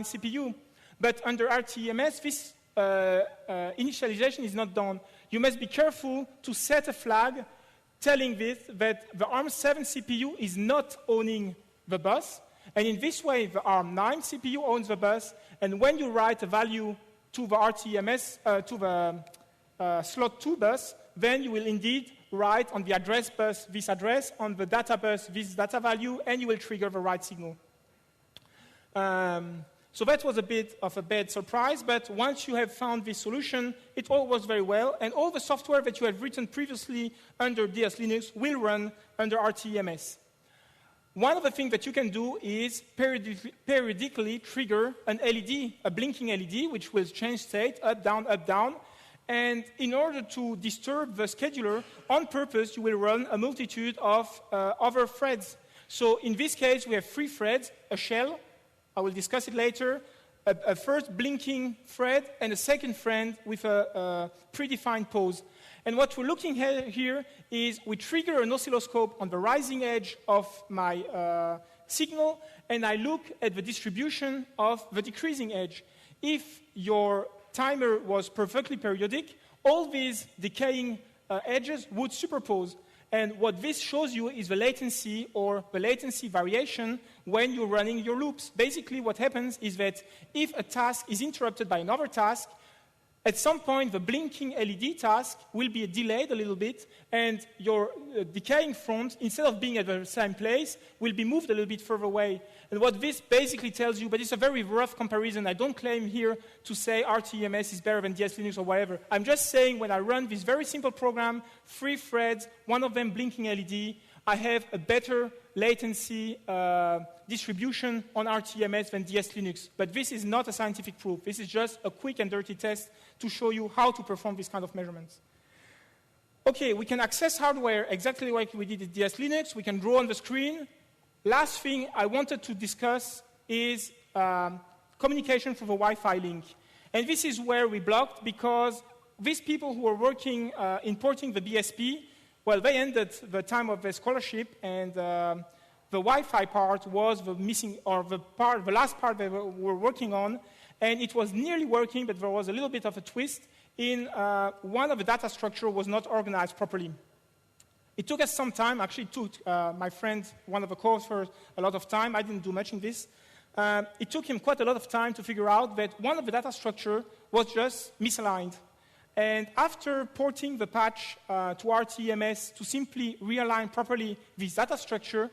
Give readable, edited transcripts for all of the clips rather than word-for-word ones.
CPU. But under RTMS, this initialization is not done. You must be careful to set a flag telling this that the ARM7 CPU is not owning the bus. And in this way, the ARM9 CPU owns the bus. And when you write a value to the RTMS, to the slot 2 bus, then you will indeed write on the address bus this address, on the data bus this data value, and you will trigger the write signal. So that was a bit of a bad surprise, but once you have found this solution, it all works very well, and all the software that you have written previously under DS Linux will run under RTMS. One of the things that you can do is periodically trigger an LED, a blinking LED, which will change state, up, down, and in order to disturb the scheduler, on purpose, you will run a multitude of other threads. So in this case, we have 3 threads, a shell, I will discuss it later, a first blinking thread, and a second thread with a predefined pause. And what we're looking at here is we trigger an oscilloscope on the rising edge of my signal, and I look at the distribution of the decreasing edge. If your timer was perfectly periodic, all these decaying edges would superpose. And what this shows you is the latency or the latency variation when you're running your loops. Basically, what happens is that if a task is interrupted by another task, at some point, the blinking LED task will be delayed a little bit, and your decaying front, instead of being at the same place, will be moved a little bit further away. And what this basically tells you, but it's a very rough comparison. I don't claim here to say RTMS is better than DS Linux or whatever. I'm just saying when I run this very simple program, 3 threads, one of them blinking LED, I have a better latency distribution on RTMS than DS Linux. But this is not a scientific proof. This is just a quick and dirty test to show you how to perform this kind of measurements. Okay, we can access hardware exactly like we did with DS Linux. We can draw on the screen. Last thing I wanted to discuss is communication through the Wi-Fi link. And this is where we blocked because these people who were working importing the BSP, well, they ended the time of their scholarship, and the Wi-Fi part was the missing, or the last part they were working on, and it was nearly working, but there was a little bit of a twist in one of the data structure was not organized properly. It took us some time. Actually, it took my friend, one of the co-authors, a lot of time. I didn't do much in this. It took him quite a lot of time to figure out that one of the data structure was just misaligned. And after porting the patch to RTMS to simply realign properly this data structure,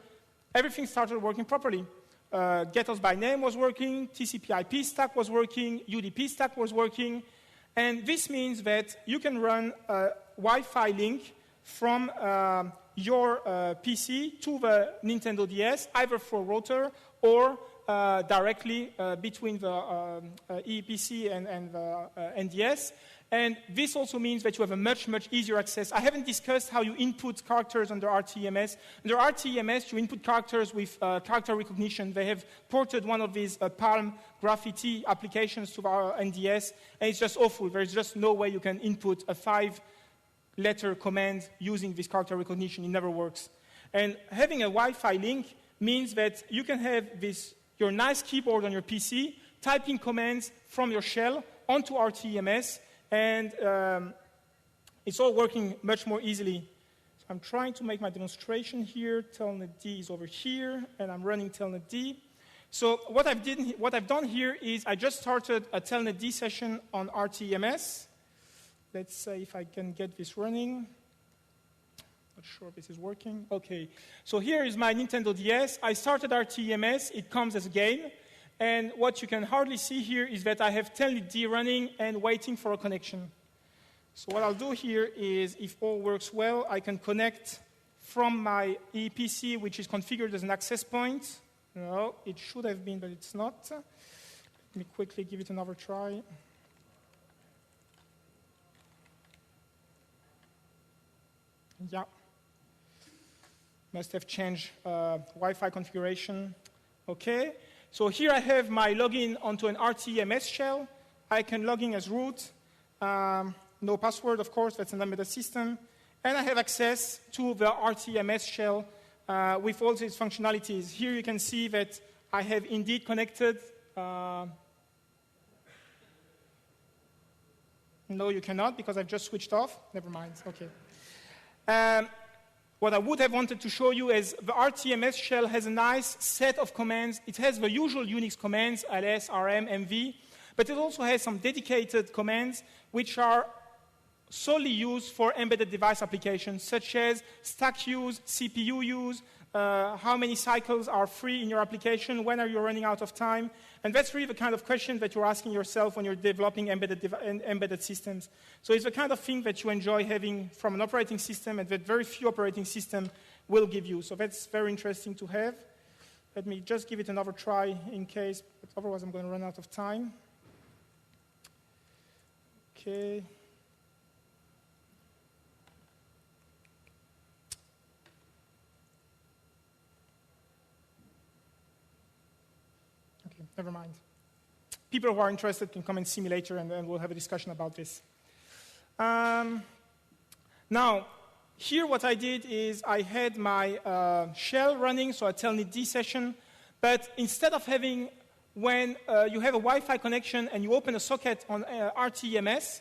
everything started working properly. Get-us by name was working, TCP/IP stack was working, UDP stack was working, and this means that you can run a Wi-Fi link from your PC to the Nintendo DS, either for router or directly between the ePC and the NDS. And this also means that you have a much, much easier access. I haven't discussed how you input characters under RTMS. Under RTMS, you input characters with character recognition. They have ported one of these Palm Graffiti applications to our NDS, and it's just awful. There's just no way you can input a 5-letter command using this character recognition. It never works. And having a Wi-Fi link means that you can have your nice keyboard on your PC, typing commands from your shell onto RTMS, and it's all working much more easily. So I'm trying to make my demonstration here. Telnet D is over here, and I'm running Telnet D. So what I've done here is I just started a Telnet D session on RTMS. Let's see if I can get this running. Not sure if this is working. Okay, so here is my Nintendo DS. I started RTMS. It comes as a game. And what you can hardly see here is that I have Telnet D running and waiting for a connection. So what I'll do here is, if all works well, I can connect from my ePC, which is configured as an access point. No, it should have been, but it's not. Let me quickly give it another try. Yeah. Must have changed Wi-Fi configuration. Okay. So here I have my login onto an RTMS shell. I can log in as root. No password, of course, that's an embedded system. And I have access to the RTMS shell with all its functionalities. Here you can see that I have indeed connected No, you cannot, because I've just switched off. Never mind. Okay. What I would have wanted to show you is the RTMS shell has a nice set of commands. It has the usual Unix commands, ls, rm, mv, but it also has some dedicated commands which are solely used for embedded device applications, such as stack use, CPU use, how many cycles are free in your application, when are you running out of time, and that's really the kind of question that you're asking yourself when you're developing embedded systems. So it's the kind of thing that you enjoy having from an operating system and that very few operating systems will give you. So that's very interesting to have. Let me just give it another try in case, but otherwise I'm going to run out of time. Okay. Never mind. People who are interested can come and see me later, and then we'll have a discussion about this. Now, here what I did is I had my shell running, so a telnet session, but instead of having, when you have a Wi-Fi connection and you open a socket on RTMS,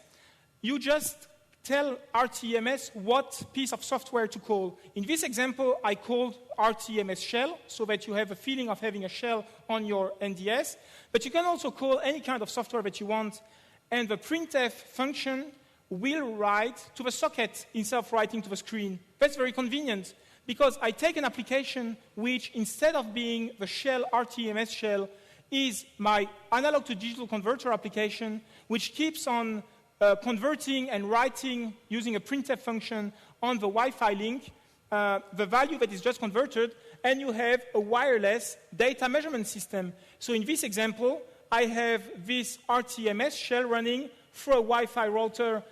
you just tell RTMS what piece of software to call. In this example, I called RTMS shell, so that you have a feeling of having a shell on your NDS. But you can also call any kind of software that you want, and the printf function will write to the socket instead of writing to the screen. That's very convenient, because I take an application which, instead of being the shell, RTMS shell, is my analog to digital converter application, which keeps on converting and writing using a printf function on the Wi-Fi link, the value that is just converted, and you have a wireless data measurement system. So in this example, I have this RTMS shell running through a Wi-Fi router.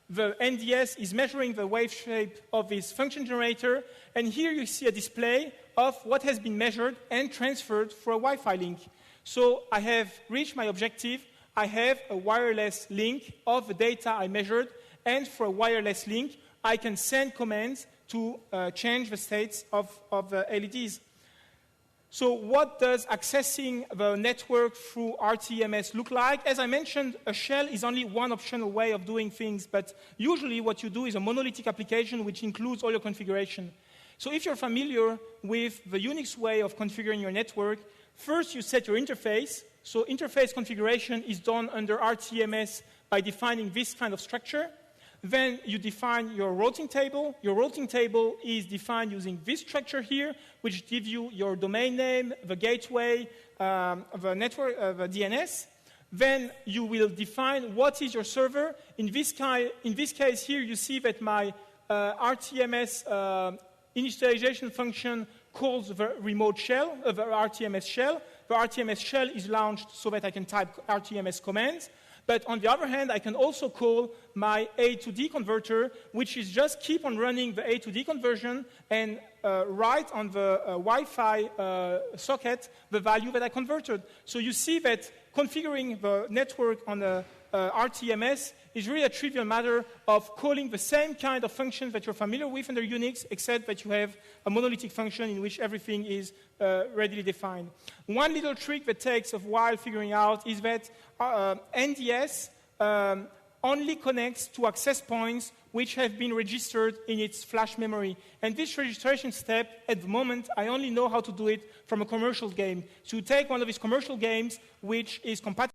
The NDS is measuring the wave shape of this function generator, and here you see a display of what has been measured and transferred through a Wi-Fi link. So I have reached my objective. I have a wireless link of the data I measured, and for a wireless link, I can send commands to change the states of the LEDs. So what does accessing the network through RTMS look like? As I mentioned, a shell is only one optional way of doing things, but usually what you do is a monolithic application which includes all your configuration. So if you're familiar with the Unix way of configuring your network, first you set your interface. So interface configuration is done under RTMS by defining this kind of structure. Then you define your routing table. Your routing table is defined using this structure here, which gives you your domain name, the gateway, the network, the DNS. Then you will define what is your server. In this case here, you see that my RTMS initialization function calls the remote shell, the RTMS shell. The RTMS shell is launched so that I can type RTMS commands. But on the other hand, I can also call my A to D converter, which is just keep on running the A to D conversion and write on the Wi-Fi socket the value that I converted. So you see that configuring the network on the RTMS is really a trivial matter of calling the same kind of functions that you're familiar with under Unix, except that you have a monolithic function in which everything is readily defined. One little trick that takes a while figuring out is that NDS only connects to access points which have been registered in its flash memory. And this registration step, at the moment, I only know how to do it from a commercial game. So you take one of these commercial games which is compatible